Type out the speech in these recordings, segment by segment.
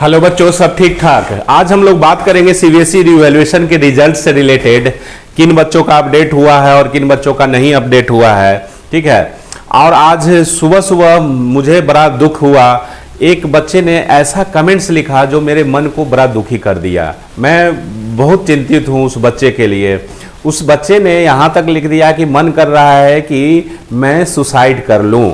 Hello बच्चों, सब ठीक ठाक। आज हम लोग बात करेंगे सीबीएसई रिवैल्यूएशन के रिजल्ट से रिलेटेड, किन बच्चों का अपडेट हुआ है और किन बच्चों का नहीं अपडेट हुआ है। ठीक है। और आज सुबह सुबह मुझे बड़ा दुख हुआ, एक बच्चे ने ऐसा कमेंट्स लिखा जो मेरे मन को बड़ा दुखी कर दिया। मैं बहुत चिंतित हूँ उस बच्चे के लिए। उस बच्चे ने यहाँ तक लिख दिया कि मन कर रहा है कि मैं सुसाइड कर लूँ।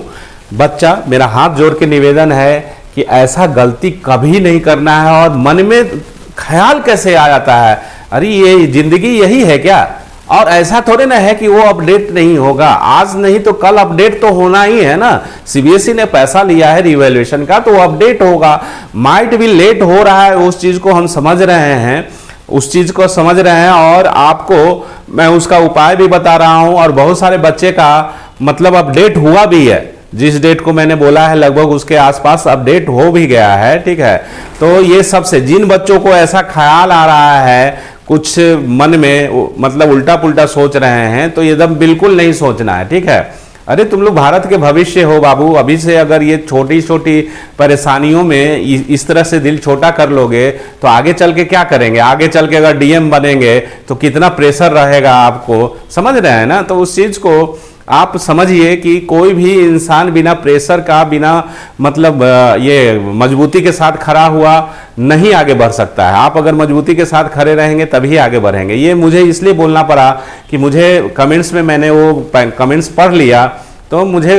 बच्चा, मेरा हाथ जोड़ के निवेदन है कि ऐसा गलती कभी नहीं करना है। और मन में ख्याल कैसे आ जाता है, अरे ये जिंदगी यही है क्या? और ऐसा थोड़े ना है कि वो अपडेट नहीं होगा, आज नहीं तो कल अपडेट तो होना ही है ना। सीबीएसई ने पैसा लिया है रिवैल्यूएशन का, तो अपडेट होगा। माइट भी लेट हो रहा है, उस चीज को हम समझ रहे हैं, उस चीज को समझ रहे हैं। और आपको मैं उसका उपाय भी बता रहा हूं। और बहुत सारे बच्चे का मतलब अपडेट हुआ भी है, जिस डेट को मैंने बोला है लगभग उसके आसपास अपडेट हो भी गया है। ठीक है। तो ये सबसे जिन बच्चों को ऐसा ख्याल आ रहा है, कुछ मन में मतलब उल्टा पुल्टा सोच रहे हैं, तो एकदम बिल्कुल नहीं सोचना है। ठीक है। अरे तुम लोग भारत के भविष्य हो बाबू। अभी से अगर ये छोटी छोटी परेशानियों में इस तरह से दिल छोटा कर लोगे तो आगे चल के क्या करेंगे? आगे चल के अगर डीएम बनेंगे तो कितना प्रेशर रहेगा आपको, समझ रहे हैं ना। तो उस चीज को आप समझिए कि कोई भी इंसान बिना प्रेशर का, बिना मतलब ये मजबूती के साथ खड़ा हुआ नहीं आगे बढ़ सकता है। आप अगर मजबूती के साथ खड़े रहेंगे तभी आगे बढ़ेंगे। ये मुझे इसलिए बोलना पड़ा कि मुझे कमेंट्स में मैंने वो कमेंट्स पढ़ लिया तो मुझे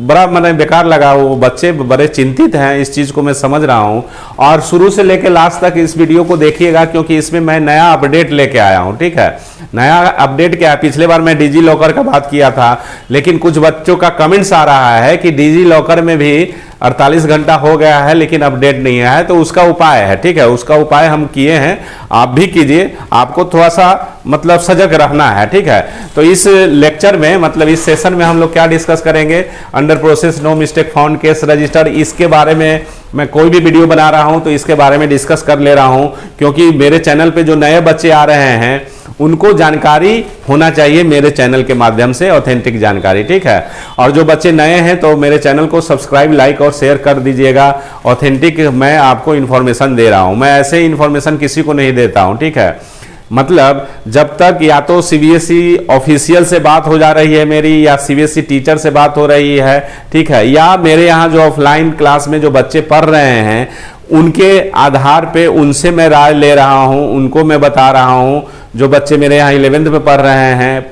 बड़ा मैंने बेकार लगा। वो बच्चे बड़े चिंतित हैं, इस चीज़ को मैं समझ रहा हूं। और शुरू से लेकर लास्ट तक इस वीडियो को देखिएगा, क्योंकि इसमें मैं नया अपडेट लेके आया हूं। ठीक है। नया अपडेट क्या है? पिछले बार मैं डिजी लॉकर का बात किया था, लेकिन कुछ बच्चों का कमेंट्स आ रहा है कि डिजी लॉकर में भी 48 घंटा हो गया है लेकिन अपडेट नहीं आया है। तो उसका उपाय है। ठीक है। उसका उपाय हम किए हैं, आप भी कीजिए। आपको थोड़ा सा मतलब सजग रहना है। ठीक है। तो इस लेक्चर में मतलब इस सेशन में हम लोग क्या डिस्कस करेंगे? Under process no mistake found case register, इसके बारे में मैं कोई भी वीडियो बना रहा हूं तो इसके बारे में डिस्कस कर ले रहा हूं, क्योंकि मेरे चैनल पे जो नए बच्चे आ रहे हैं उनको जानकारी होना चाहिए मेरे चैनल के माध्यम से, ऑथेंटिक जानकारी। ठीक है। और जो बच्चे नए हैं तो मेरे चैनल को सब्सक्राइब, लाइक और शेयर कर दीजिएगा। ऑथेंटिक मैं आपको इन्फॉर्मेशन दे रहा हूं, मैं ऐसे इन्फॉर्मेशन किसी को नहीं देता हूं। ठीक है। मतलब जब तक या तो सीबीएसई ऑफिशियल से बात हो जा रही है मेरी, या सीबीएसई टीचर से बात हो रही है, ठीक है, या मेरे यहाँ जो ऑफलाइन क्लास में जो बच्चे पढ़ रहे हैं उनके आधार पे उनसे मैं राय ले रहा हूँ, उनको मैं बता रहा हूँ। जो बच्चे मेरे यहाँ 11th में पढ़ रहे हैं,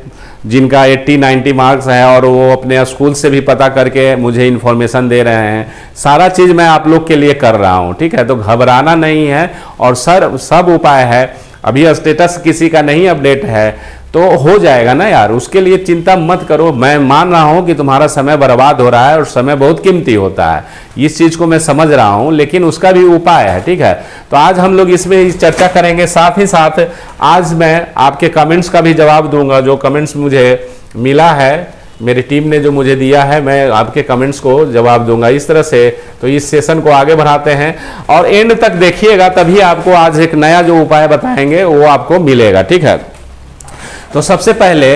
जिनका 80-90 मार्क्स है, और वो अपने स्कूल से भी पता करके मुझे इन्फॉर्मेशन दे रहे हैं, सारा चीज़ मैं आप लोग के लिए कर रहा हूँ। ठीक है। तो घबराना नहीं है। और सब उपाय है। अभी स्टेटस किसी का नहीं अपडेट है तो हो जाएगा ना यार, उसके लिए चिंता मत करो। मैं मान रहा हूं कि तुम्हारा समय बर्बाद हो रहा है और समय बहुत कीमती होता है, इस चीज को मैं समझ रहा हूं, लेकिन उसका भी उपाय है। ठीक है। तो आज हम लोग इसमें चर्चा करेंगे। साथ ही साथ आज मैं आपके कमेंट्स का भी जवाब दूंगा। जो कमेंट्स मुझे मिला है, मेरी टीम ने जो मुझे दिया है, मैं आपके कमेंट्स को जवाब दूंगा इस तरह से। तो इस सेशन को आगे बढ़ाते हैं और एंड तक देखिएगा, तभी आपको आज एक नया जो उपाय बताएंगे वो आपको मिलेगा। ठीक है। तो सबसे पहले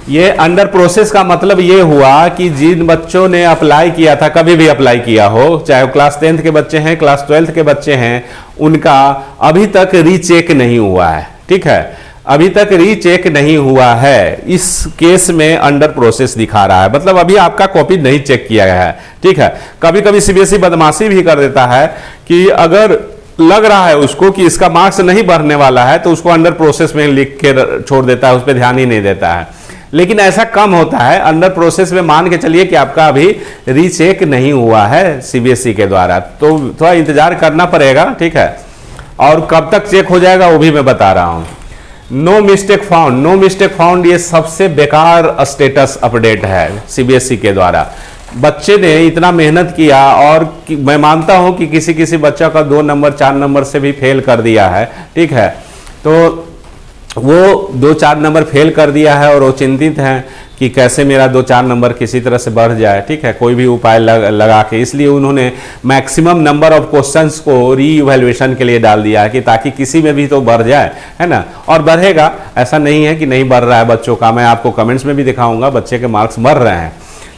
ये अंडर प्रोसेस का मतलब ये हुआ कि जिन बच्चों ने अप्लाई किया था, कभी भी अप्लाई किया हो, चाहे वो क्लास 10th के बच्चे हैं, क्लास 12th के बच्चे हैं, उनका अभी तक रीचेक नहीं हुआ है। ठीक है। अभी तक रीचेक नहीं हुआ है, इस केस में अंडर प्रोसेस दिखा रहा है, मतलब अभी आपका कॉपी नहीं चेक किया गया है। ठीक है। कभी कभी सीबीएसई बदमाशी भी कर देता है कि अगर लग रहा है उसको कि इसका मार्क्स नहीं बढ़ने वाला है तो उसको अंडर प्रोसेस में लिख के छोड़ देता है, उस पर ध्यान ही नहीं देता है। लेकिन ऐसा कम होता है। अंडर प्रोसेस में मान के चलिए कि आपका अभी रीचेक नहीं हुआ है सीबीएसई के द्वारा, तो थोड़ा इंतजार करना पड़ेगा। ठीक है। और कब तक चेक हो जाएगा वो भी मैं बता रहा हूं। No mistake found, no mistake found ये सबसे बेकार स्टेटस अपडेट है सीबीएसई के द्वारा। बच्चे ने इतना मेहनत किया, और मैं मानता हूं कि किसी किसी बच्चा का 2 नंबर 4 नंबर से भी फेल कर दिया है। ठीक है। तो वो 2-4 नंबर फेल कर दिया है और वो चिंतित हैं कि कैसे मेरा 2-4 नंबर किसी तरह से बढ़ जाए। ठीक है। कोई भी उपाय लगा के, इसलिए उन्होंने मैक्सिमम नंबर ऑफ क्वेश्चंस को रीइवैल्यूएशन के लिए डाल दिया है कि ताकि किसी में भी तो बढ़ जाए, है ना। और बढ़ेगा, ऐसा नहीं है कि नहीं बढ़ रहा है बच्चों का। मैं आपको कमेंट्स में भी दिखाऊंगा बच्चे के मार्क्स बढ़ रहे हैं।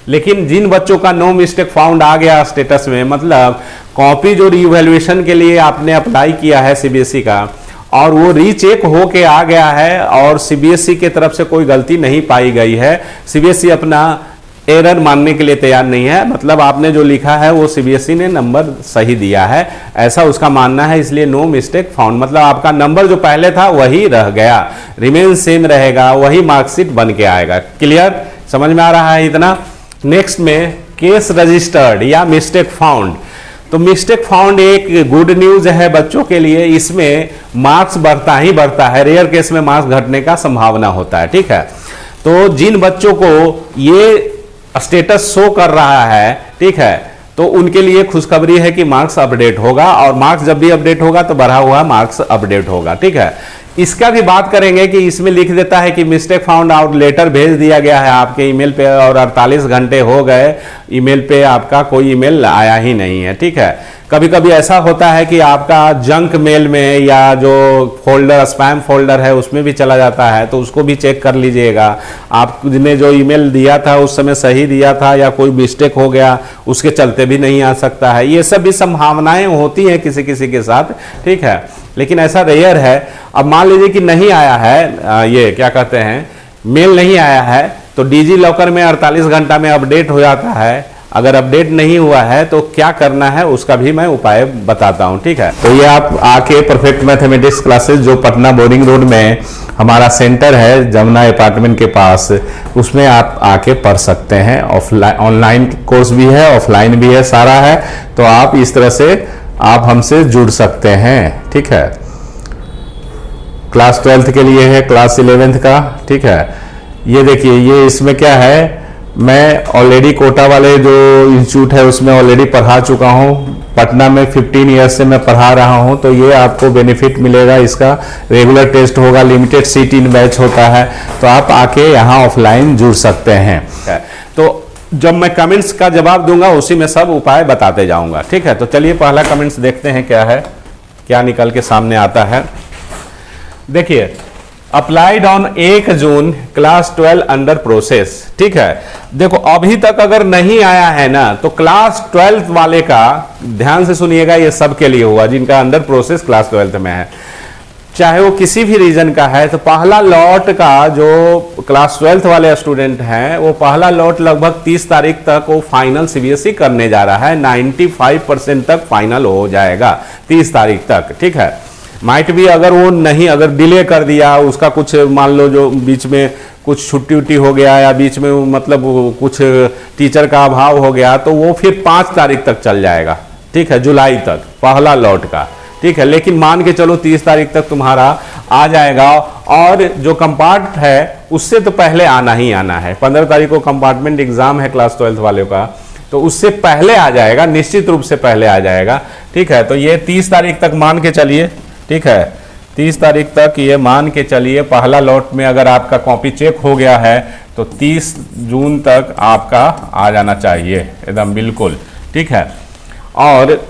लेकिन जिन बच्चों का नो मिस्टेक फाउंड आ गया स्टेटस में, मतलब कॉपी जो रीवैल्यूएशन के लिए आपने अप्लाई किया है सीबीएसई का और वो रीचेक होके आ गया है और सीबीएसई की तरफ से कोई गलती नहीं पाई गई है, सीबीएसई अपना एरर मानने के लिए तैयार नहीं है, मतलब आपने जो लिखा है वो सीबीएसई ने नंबर सही दिया है, ऐसा उसका मानना है, इसलिए नो मिस्टेक फाउंड, मतलब आपका नंबर जो पहले था वही रह गया, रिमेन सेम रहेगा, वही मार्कशीट बन के आएगा। क्लियर, समझ में आ रहा है इतना। नेक्स्ट में केस रजिस्टर्ड या मिस्टेक फाउंड। तो मिस्टेक फाउंड एक गुड न्यूज है बच्चों के लिए, इसमें मार्क्स बढ़ता ही बढ़ता है, रेयर केस में मार्क्स घटने का संभावना होता है। ठीक है, तो जिन बच्चों को ये स्टेटस शो कर रहा है, ठीक है, तो उनके लिए खुशखबरी है कि मार्क्स अपडेट होगा और मार्क्स जब भी अपडेट होगा तो बढ़ा हुआ मार्क्स अपडेट होगा। ठीक है, इसका भी बात करेंगे कि इसमें लिख देता है कि मिस्टेक फाउंड और लेटर भेज दिया गया है आपके ईमेल पे और 48 घंटे हो गए, ईमेल पे आपका कोई ईमेल आया ही नहीं है। ठीक है, कभी कभी ऐसा होता है कि आपका जंक मेल में या जो फोल्डर स्पैम फोल्डर है उसमें भी चला जाता है, तो उसको भी चेक कर लीजिएगा। आपने जो ईमेल दिया था उस समय सही दिया था या कोई मिस्टेक हो गया, उसके चलते भी नहीं आ सकता है। ये सब भी संभावनाएं होती हैं किसी किसी के साथ। ठीक है, लेकिन ऐसा रेयर है। अब मान लीजिए कि नहीं आया है, ये क्या कहते हैं, मेल नहीं आया है, तो डिजी लॉकर में 48 घंटा में अपडेट हो जाता है। अगर अपडेट नहीं हुआ है तो क्या करना है उसका भी मैं उपाय बताता हूं। ठीक है, तो ये आप आके परफेक्ट मैथमेटिक्स क्लासेस जो पटना बोरिंग रोड में हमारा सेंटर है जमुना अपार्टमेंट के पास, उसमें आप आके पढ़ सकते हैं। ऑफलाइन ऑनलाइन कोर्स भी है, ऑफलाइन भी है, सारा है। तो आप इस तरह से आप हमसे जुड़ सकते हैं। ठीक है, क्लास 12th के लिए है, क्लास 11th का। ठीक है, ये देखिए, ये इसमें क्या है, मैं ऑलरेडी कोटा वाले जो इंस्टीट्यूट है उसमें ऑलरेडी पढ़ा चुका हूँ। पटना में 15 ईयर्स से मैं पढ़ा रहा हूँ, तो ये आपको बेनिफिट मिलेगा। इसका रेगुलर टेस्ट होगा, लिमिटेड सीट इन बैच होता है, तो आप आके यहाँ ऑफलाइन जुड़ सकते हैं। तो जब मैं कमेंट्स का जवाब दूंगा उसी में सब उपाय बताते जाऊंगा। ठीक है, तो चलिए पहला कमेंट्स देखते हैं क्या है, क्या निकल के सामने आता है। देखिए, applied on 1 June, class 12 under process. ठीक है, देखो अभी तक अगर नहीं आया है ना, तो क्लास 12th वाले का ध्यान से सुनिएगा, ये सबके लिए हुआ जिनका अंडर प्रोसेस क्लास 12th में है, चाहे वो किसी भी रीजन का है। तो पहला लॉट का जो क्लास 12th वाले स्टूडेंट हैं, वो पहला लॉट लगभग 30 तारीख तक वो फाइनल सीबीएसई करने जा रहा है। 95% तक फाइनल हो जाएगा 30 तारीख तक। ठीक है, माइट भी अगर वो नहीं, अगर डिले कर दिया, उसका कुछ मान लो जो बीच में कुछ छुट्टी उट्टी हो गया या बीच में मतलब कुछ टीचर का अभाव हो गया, तो वो फिर 5 तारीख तक चल जाएगा। ठीक है, जुलाई तक पहला लॉट का। ठीक है, लेकिन मान के चलो 30 तारीख तक तुम्हारा आ जाएगा, और जो कंपार्ट है उससे तो पहले आना ही आना है। 15 तारीख को कंपार्टमेंट एग्जाम है क्लास 12th वाले का, तो उससे पहले आ जाएगा, निश्चित रूप से पहले आ जाएगा। ठीक है, तो ये 30 तारीख तक मान के चलिए। ठीक है, 30 तारीख तक ये मान के चलिए। पहला लॉट में अगर आपका कॉपी चेक हो गया है तो 30 जून तक आपका आ जाना चाहिए एकदम बिल्कुल। ठीक है, और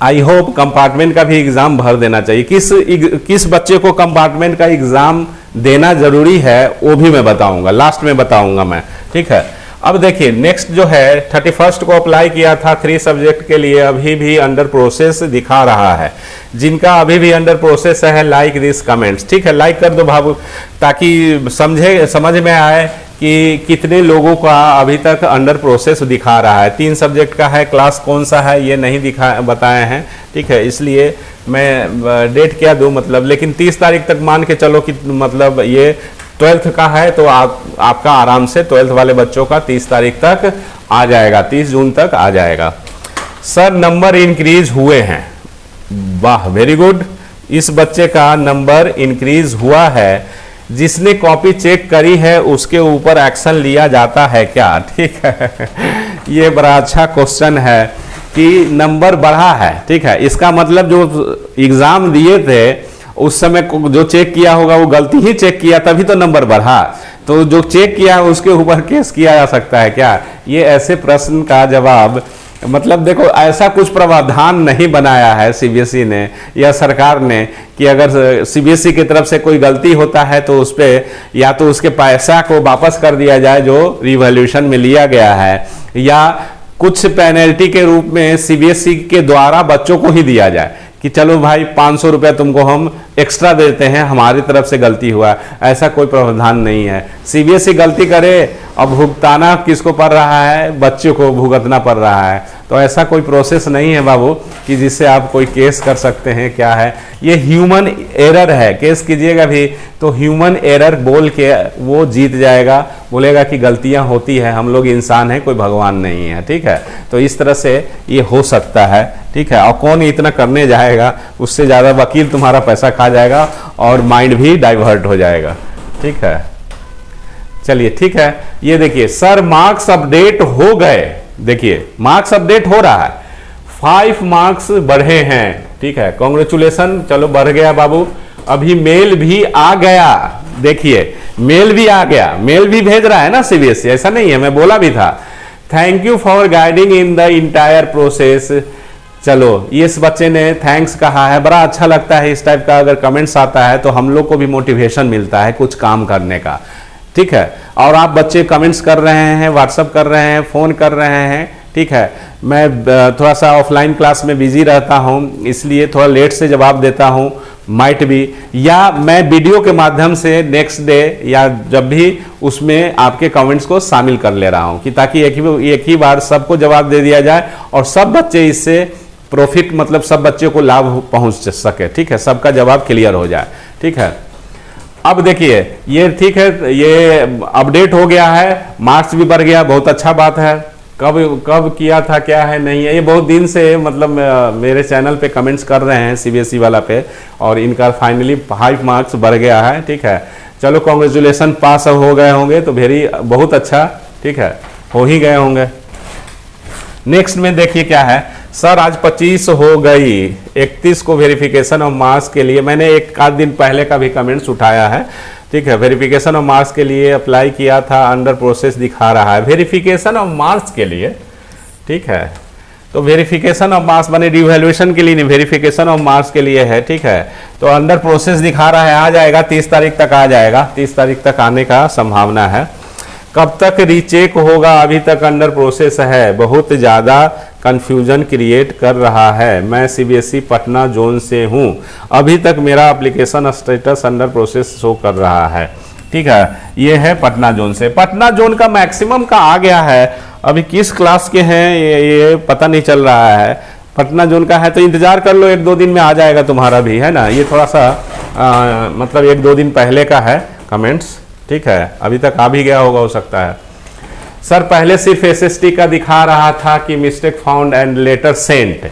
आई होप कंपार्टमेंट का भी एग्जाम भर देना चाहिए। किस बच्चे को कंपार्टमेंट का एग्जाम देना जरूरी है वो भी मैं बताऊंगा, लास्ट में बताऊंगा मैं। ठीक है, अब देखिए नेक्स्ट जो है 31 को अप्लाई किया था 3 सब्जेक्ट के लिए, अभी भी अंडर प्रोसेस दिखा रहा है। जिनका अभी भी अंडर प्रोसेस है, लाइक दिस कमेंट्स। ठीक है, लाइक कर दो भावु, ताकि समझ में आए कि कितने लोगों का अभी तक अंडर प्रोसेस दिखा रहा है। 3 सब्जेक्ट का है, क्लास कौन सा है ये नहीं बताए हैं। ठीक है, इसलिए मैं डेट क्या दूं मतलब, लेकिन 30 तारीख तक मान के चलो कि मतलब ये 12th का है, तो आपका आराम से 12th वाले बच्चों का 30 तारीख तक आ जाएगा, 30 जून तक आ जाएगा। सर नंबर इंक्रीज हुए हैं, वाह वेरी गुड, इस बच्चे का नंबर इंक्रीज हुआ है। जिसने कॉपी चेक करी है उसके ऊपर एक्शन लिया जाता है क्या? ठीक है, ये बड़ा अच्छा क्वेश्चन है कि नंबर बढ़ा है। ठीक है, इसका मतलब जो एग्जाम दिए थे उस समय जो चेक किया होगा वो गलती ही चेक किया, तभी तो नंबर बढ़ा। तो जो चेक किया उसके ऊपर केस किया जा सकता है क्या? ये ऐसे प्रश्न का जवाब मतलब देखो ऐसा कुछ प्रावधान नहीं बनाया है सीबीएसई ने या सरकार ने कि अगर सीबीएसई की तरफ से कोई गलती होता है तो उस पर या तो उसके पैसा को वापस कर दिया जाए जो रिवॉल्यूशन में लिया गया है, या कुछ पेनल्टी के रूप में सीबीएसई के द्वारा बच्चों को ही दिया जाए कि चलो भाई 500 रुपया तुमको हम एक्स्ट्रा देते हैं, हमारी तरफ से गलती हुआ। ऐसा कोई प्रावधान नहीं है। सीबीएसई गलती करे अब भुगताना किसको पड़ रहा है? बच्चों को भुगतना पड़ रहा है। तो ऐसा कोई प्रोसेस नहीं है बाबू कि जिससे आप कोई केस कर सकते हैं। क्या है ये? ह्यूमन एरर है। केस कीजिएगा भी तो ह्यूमन एरर बोल के वो जीत जाएगा, बोलेगा कि गलतियां होती है, हम लोग इंसान हैं, कोई भगवान नहीं है। ठीक है, तो इस तरह से ये हो सकता है। ठीक है, और कौन इतना करने जाएगा? उससे ज़्यादा वकील तुम्हारा पैसा खा जाएगा और माइंड भी डाइवर्ट हो जाएगा। ठीक है, चलिए ठीक है। ये देखिए सर मार्क्स अपडेट हो गए। देखिए मार्क्स अपडेट हो रहा है, 5 मार्क्स बढ़े हैं। ठीक है, कॉन्ग्रेचुलेसन। चलो बढ़ गया बाबू। अभी मेल भी आ गया। देखिए मेल भी आ गया, मेल भी भेज रहा है ना सीबीएसई, ऐसा नहीं है, मैं बोला भी था। Thank you for guiding in the entire process. चलो इस बच्चे ने थैंक्स कहा है, बड़ा अच्छा लगता है इस टाइप का अगर कमेंट्स आता है तो हम लोग को भी मोटिवेशन मिलता है कुछ काम करने का। ठीक है, और आप बच्चे कमेंट्स कर रहे हैं, व्हाट्सअप कर रहे हैं, फ़ोन कर रहे हैं। ठीक है, मैं थोड़ा सा ऑफलाइन क्लास में बिजी रहता हूं, इसलिए थोड़ा लेट से जवाब देता हूं, माइट भी, या मैं वीडियो के माध्यम से नेक्स्ट डे या जब भी उसमें आपके कमेंट्स को शामिल कर ले रहा हूं कि ताकि एक ही बार सबको जवाब दे दिया जाए और सब बच्चे इससे प्रॉफिट, मतलब सब बच्चों को लाभ पहुंच सके। ठीक है, सबका जवाब क्लियर हो जाए। ठीक है, अब देखिए ये ठीक है, ये अपडेट हो गया है, मार्क्स भी बढ़ गया, बहुत अच्छा बात है। कब किया था, क्या है, नहीं है, ये बहुत दिन से मतलब मेरे चैनल पे कमेंट्स कर रहे हैं सीबीएसई वाला पे, और इनका फाइनली 5 मार्क्स बढ़ गया है। ठीक है, चलो कॉन्ग्रेचुलेसन, पास हो गए होंगे तो बहुत अच्छा। ठीक है, हो ही गए होंगे। नेक्स्ट में देखिए क्या है, सर आज 25 हो गई, 31 को वेरिफिकेशन ऑफ मार्क्स के लिए, मैंने एक आध दिन पहले का भी कमेंट्स उठाया है। ठीक है, वेरिफिकेशन ऑफ मार्क्स के लिए अप्लाई किया था, अंडर प्रोसेस दिखा रहा है वेरिफिकेशन ऑफ मार्क्स के लिए। ठीक है, तो वेरिफिकेशन ऑफ मार्क्स बने रिवैल्यूएशन के लिए नहीं, वेरिफिकेशन ऑफ मार्क्स के लिए है। ठीक है, तो अंडर प्रोसेस दिखा रहा है, आ जाएगा 30 तारीख तक आ जाएगा, 30 तारीख तक आने का संभावना है। कब तक रीचेक होगा? अभी तक अंडर प्रोसेस है, बहुत ज़्यादा कंफ्यूजन क्रिएट कर रहा है। मैं सीबीएसई पटना जोन से हूँ, अभी तक मेरा application status under process show कर रहा है। ठीक है, ये है पटना जोन से। पटना जोन का मैक्सिमम का आ गया है, अभी किस क्लास के हैं ये पता नहीं चल रहा है। पटना जोन का है तो इंतजार कर लो, 1-2 दिन में आ जाएगा तुम्हारा भी, है ना। ये थोड़ा सा मतलब 1-2 दिन पहले का है कमेंट्स। ठीक है, अभी तक आ भी गया होगा, हो सकता है। सर पहले सिर्फ एसएसटी का दिखा रहा था कि mistake found and letter sent,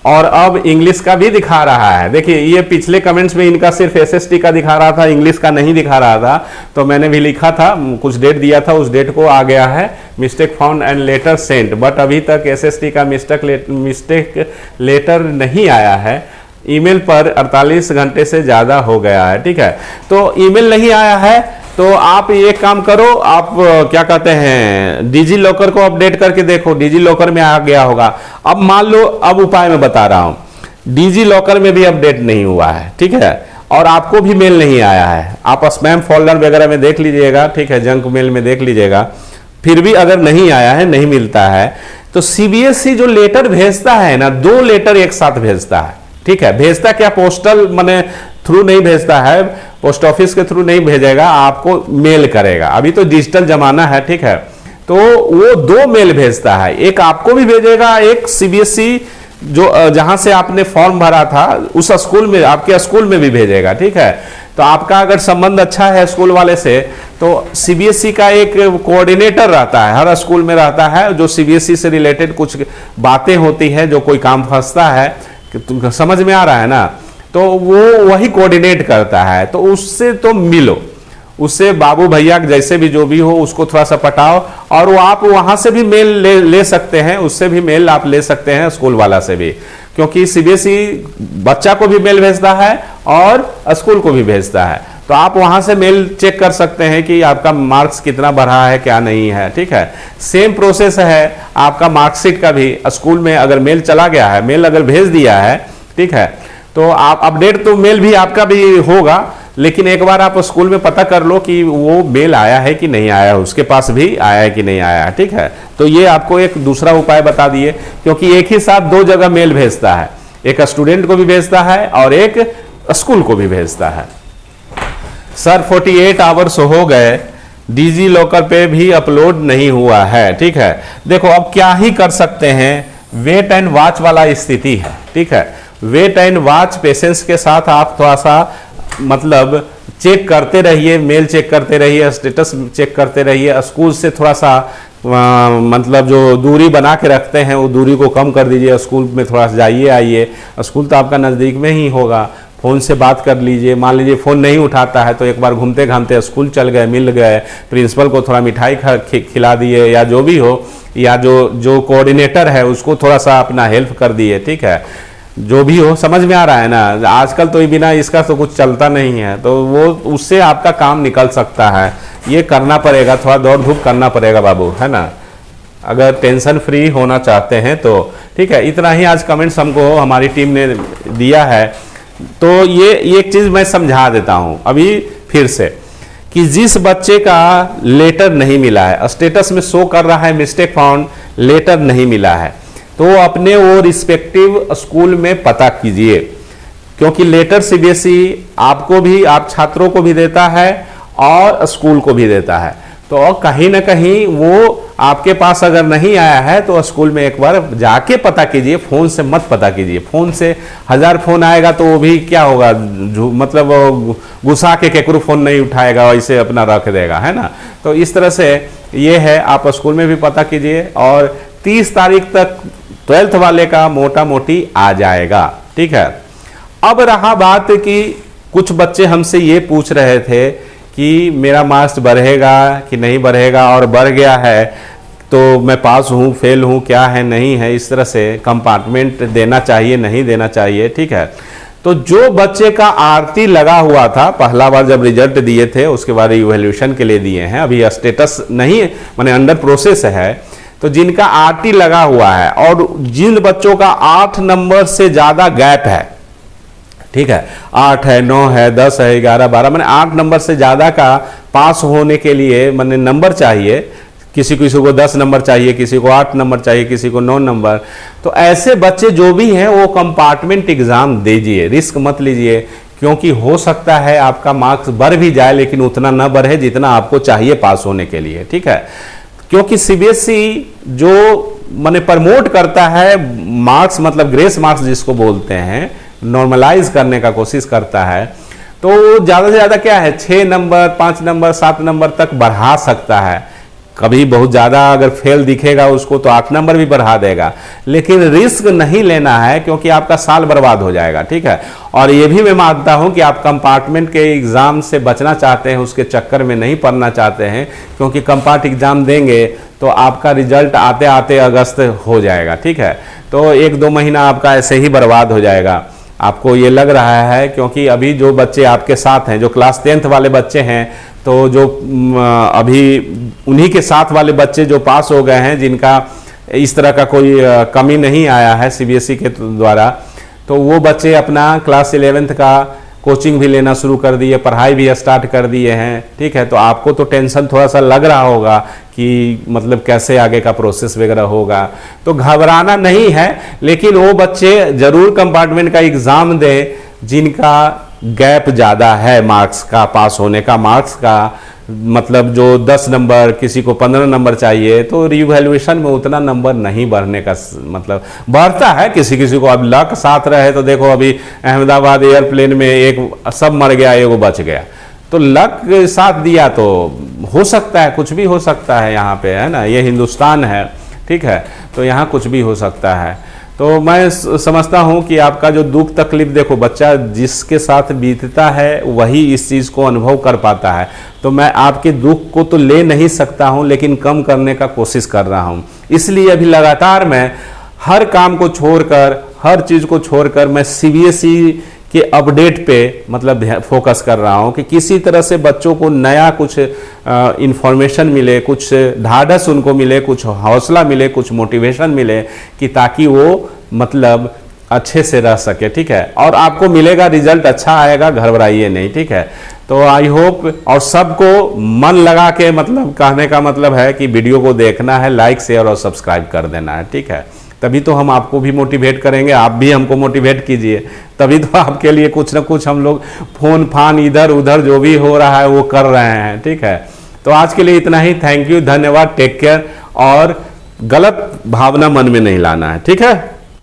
और अब इंग्लिश का भी दिखा रहा है। देखिए ये पिछले कमेंट्स में इनका सिर्फ एसएसटी का दिखा रहा था, इंग्लिश का नहीं दिखा रहा था, तो मैंने भी लिखा था, कुछ डेट दिया था, उस डेट को आ गया है mistake found and letter sent, but अभी तक एसएसटी का मिस्टेक लेटर नहीं आया है। ईमेल पर 48 घंटे से ज़्यादा हो गया है। ठीक है, तो ईमेल नहीं आया है तो आप ये काम करो, आप क्या कहते हैं डिजी लॉकर को अपडेट करके देखो, डिजी लॉकर में आ गया होगा। अब मान लो, अब उपाय मैं बता रहा हूं, डिजी लॉकर में भी अपडेट नहीं हुआ है। ठीक है, और आपको भी मेल नहीं आया है, आप स्पैम फोल्डर वगैरह में देख लीजिएगा। ठीक है, जंक मेल में देख लीजिएगा, फिर भी अगर नहीं आया है, नहीं मिलता है, तो सीबीएसई जो लेटर भेजता है ना, 2 लेटर एक साथ भेजता है। ठीक है, भेजता क्या, पोस्टल माने थ्रू नहीं भेजता है, पोस्ट ऑफिस के थ्रू नहीं भेजेगा, आपको मेल करेगा। अभी तो डिजिटल जमाना है। ठीक है, तो वो 2 मेल भेजता है, एक आपको भी भेजेगा, एक सीबीएसई जो जहां से आपने फॉर्म भरा था उस स्कूल में, आपके स्कूल में भी भेजेगा। ठीक है, तो आपका अगर संबंध अच्छा है स्कूल वाले से तो सीबीएसई का एक कोऑर्डिनेटर रहता है, हर स्कूल में रहता है, जो सीबीएसई से रिलेटेड कुछ बातें होती है, जो कोई काम फंसता है, समझ में आ रहा है ना, तो वो वही कोऑर्डिनेट करता है। तो उससे तो मिलो, उससे बाबू भैया जैसे भी जो भी हो उसको थोड़ा सा पटाओ, और वो आप वहां से भी मेल ले सकते हैं, उससे भी मेल आप ले सकते हैं, स्कूल वाला से भी, क्योंकि सीबीएसई बच्चा को भी मेल भेजता है और स्कूल को भी भेजता है। तो आप वहां से मेल चेक कर सकते हैं कि आपका मार्क्स कितना बढ़ा है क्या नहीं है, ठीक है। सेम प्रोसेस है आपका मार्कशीट का भी। स्कूल में अगर मेल चला गया है, मेल अगर भेज दिया है, ठीक है, तो आप अपडेट तो मेल भी आपका भी होगा, लेकिन एक बार आप स्कूल में पता कर लो कि वो मेल आया है कि नहीं आया, उसके पास भी आया है कि नहीं आया है, ठीक है। तो ये आपको एक दूसरा उपाय बता दिए, क्योंकि एक ही साथ दो जगह मेल भेजता है, एक स्टूडेंट को भी भेजता है और एक स्कूल को भी भेजता है। सर 48 आवर्स हो गए, डिजी लॉकर पे भी अपलोड नहीं हुआ है, ठीक है। देखो अब क्या ही कर सकते हैं, वेट एंड वॉच वाला स्थिति है, ठीक है। वेट एंड वॉच, पेशेंस के साथ आप थोड़ा सा मतलब चेक करते रहिए, मेल चेक करते रहिए, स्टेटस चेक करते रहिए। स्कूल से थोड़ा सा मतलब जो दूरी बना के रखते हैं वो दूरी को कम कर दीजिए, स्कूल में थोड़ा सा जाइए आइए। स्कूल तो आपका नज़दीक में ही होगा, फ़ोन से बात कर लीजिए। मान लीजिए फ़ोन नहीं उठाता है तो एक बार घूमते घामते स्कूल चल गए, मिल गए, प्रिंसिपल को थोड़ा मिठाई खिला दिए, या जो भी हो, या जो कोऑर्डिनेटर है उसको थोड़ा सा अपना हेल्प कर दिए, ठीक है। जो भी हो, समझ में आ रहा है ना। आजकल तो बिना इसका तो कुछ चलता नहीं है, तो वो उससे आपका काम निकल सकता है। ये करना पड़ेगा, थोड़ा दौड़ धूप करना पड़ेगा बाबू, है ना, अगर टेंशन फ्री होना चाहते हैं तो, ठीक है। इतना ही आज कमेंट्स हमको हमारी टीम ने दिया है। तो ये एक चीज़ मैं समझा देता हूँ अभी फिर से, कि जिस बच्चे का लेटर नहीं मिला है, स्टेटस में शो कर रहा है मिस्टेक फाउंड, लेटर नहीं मिला है, तो अपने वो रिस्पेक्टिव स्कूल में पता कीजिए, क्योंकि लेटर सीबीएसई आपको भी, आप छात्रों को भी देता है और स्कूल को भी देता है। तो कहीं ना कहीं वो आपके पास अगर नहीं आया है तो स्कूल में एक बार जाके पता कीजिए, फोन से मत पता कीजिए। फोन से 1000 फोन आएगा तो वो भी क्या होगा, मतलब गुस्सा के केकरू फोन नहीं उठाएगा, वैसे अपना रख देगा, है ना। तो इस तरह से ये है, आप स्कूल में भी पता कीजिए, और 30 तारीख तक 12th वाले का मोटा मोटी आ जाएगा, ठीक है। अब रहा बात कि कुछ बच्चे हमसे ये पूछ रहे थे कि मेरा मार्क्स बढ़ेगा कि नहीं बढ़ेगा, और बढ़ गया है तो मैं पास हूँ फेल हूँ, क्या है नहीं है, इस तरह से कंपार्टमेंट देना चाहिए नहीं देना चाहिए, ठीक है। तो जो बच्चे का आरटी लगा हुआ था, पहला बार जब रिजल्ट दिए थे उसके बाद इवैल्यूएशन के लिए दिए हैं, अभी स्टेटस नहीं माने अंडर प्रोसेस है, तो जिनका आरटी लगा हुआ है और जिन बच्चों का 8 नंबर से ज़्यादा गैप है, ठीक है, 8 है, 9 है, 10 है, 11, 12, मैंने 8 नंबर से ज़्यादा का पास होने के लिए मैंने नंबर चाहिए, किसी को 10 नंबर चाहिए, किसी को 8 नंबर चाहिए, किसी को 9 नंबर। तो ऐसे बच्चे जो भी हैं वो कंपार्टमेंट एग्ज़ाम दीजिए, रिस्क मत लीजिए, क्योंकि हो सकता है आपका मार्क्स बढ़ भी जाए लेकिन उतना न बढ़े जितना आपको चाहिए पास होने के लिए, ठीक है। क्योंकि सीबीएसई जो मैंने प्रमोट करता है मार्क्स, मतलब ग्रेस मार्क्स जिसको बोलते हैं, नॉर्मलाइज करने का कोशिश करता है, तो ज़्यादा से ज़्यादा क्या है 6 नंबर 5 नंबर 7 नंबर तक बढ़ा सकता है। कभी बहुत ज़्यादा अगर फेल दिखेगा उसको तो 8 नंबर भी बढ़ा देगा, लेकिन रिस्क नहीं लेना है क्योंकि आपका साल बर्बाद हो जाएगा, ठीक है। और ये भी मैं मानता हूँ कि आप कंपार्टमेंट के एग्ज़ाम से बचना चाहते हैं, उसके चक्कर में नहीं पढ़ना चाहते हैं, क्योंकि कंपार्ट एग्ज़ाम देंगे तो आपका रिजल्ट आते आते अगस्त हो जाएगा, ठीक है। तो 1-2 महीना आपका ऐसे ही बर्बाद हो जाएगा, आपको ये लग रहा है। क्योंकि अभी जो बच्चे आपके साथ हैं, जो क्लास 10th वाले बच्चे हैं, तो जो अभी उन्हीं के साथ वाले बच्चे जो पास हो गए हैं, जिनका इस तरह का कोई कमी नहीं आया है सीबीएसई के द्वारा, तो वो बच्चे अपना क्लास 11th का कोचिंग भी लेना शुरू कर दिए, पढ़ाई भी स्टार्ट कर दिए हैं, ठीक है। तो आपको तो टेंशन थोड़ा सा लग रहा होगा कि मतलब कैसे आगे का प्रोसेस वगैरह होगा, तो घबराना नहीं है, लेकिन वो बच्चे जरूर कंपार्टमेंट का एग्ज़ाम दें जिनका गैप ज़्यादा है मार्क्स का, पास होने का मार्क्स का, मतलब जो 10 नंबर, किसी को 15 नंबर चाहिए, तो रिवैल्यूएशन में उतना नंबर नहीं बढ़ने का मतलब बढ़ता है किसी किसी को। अब लक साथ रहे तो देखो अभी अहमदाबाद एयरप्लेन में एक सब मर गया, एगो बच गया, तो लक साथ दिया तो हो सकता है, कुछ भी हो सकता है यहाँ पे, है ना, ये हिंदुस्तान है, ठीक है। तो यहाँ कुछ भी हो सकता है। तो मैं समझता हूँ कि आपका जो दुख तकलीफ, देखो बच्चा जिसके साथ बीतता है वही इस चीज़ को अनुभव कर पाता है, तो मैं आपके दुख को तो ले नहीं सकता हूँ, लेकिन कम करने का कोशिश कर रहा हूँ। इसलिए अभी लगातार मैं हर काम को छोड़कर, हर चीज़ को छोड़कर मैं सीबीएसई कि अपडेट पे मतलब फोकस कर रहा हूँ कि किसी तरह से बच्चों को नया कुछ इंफॉर्मेशन मिले, कुछ ढाढ़स उनको मिले, कुछ हौसला मिले, कुछ मोटिवेशन मिले, कि ताकि वो मतलब अच्छे से रह सके। ठीक है, और आपको मिलेगा, रिजल्ट अच्छा आएगा, घबराइए नहीं। ठीक है, तो आई होप, और सबको मन लगा के, मतलब कहने का मतलब है कि वीडियो को देखना है, लाइक शेयर और सब्सक्राइब कर देना है। ठीक है, तभी तो हम आपको भी मोटिवेट करेंगे, आप भी हमको मोटिवेट कीजिए, तभी तो आपके लिए कुछ ना कुछ हम लोग फोन फान इधर उधर जो भी हो रहा है वो कर रहे हैं। ठीक है, तो आज के लिए इतना ही। थैंक यू, धन्यवाद, टेक केयर, और गलत भावना मन में नहीं लाना है। ठीक है।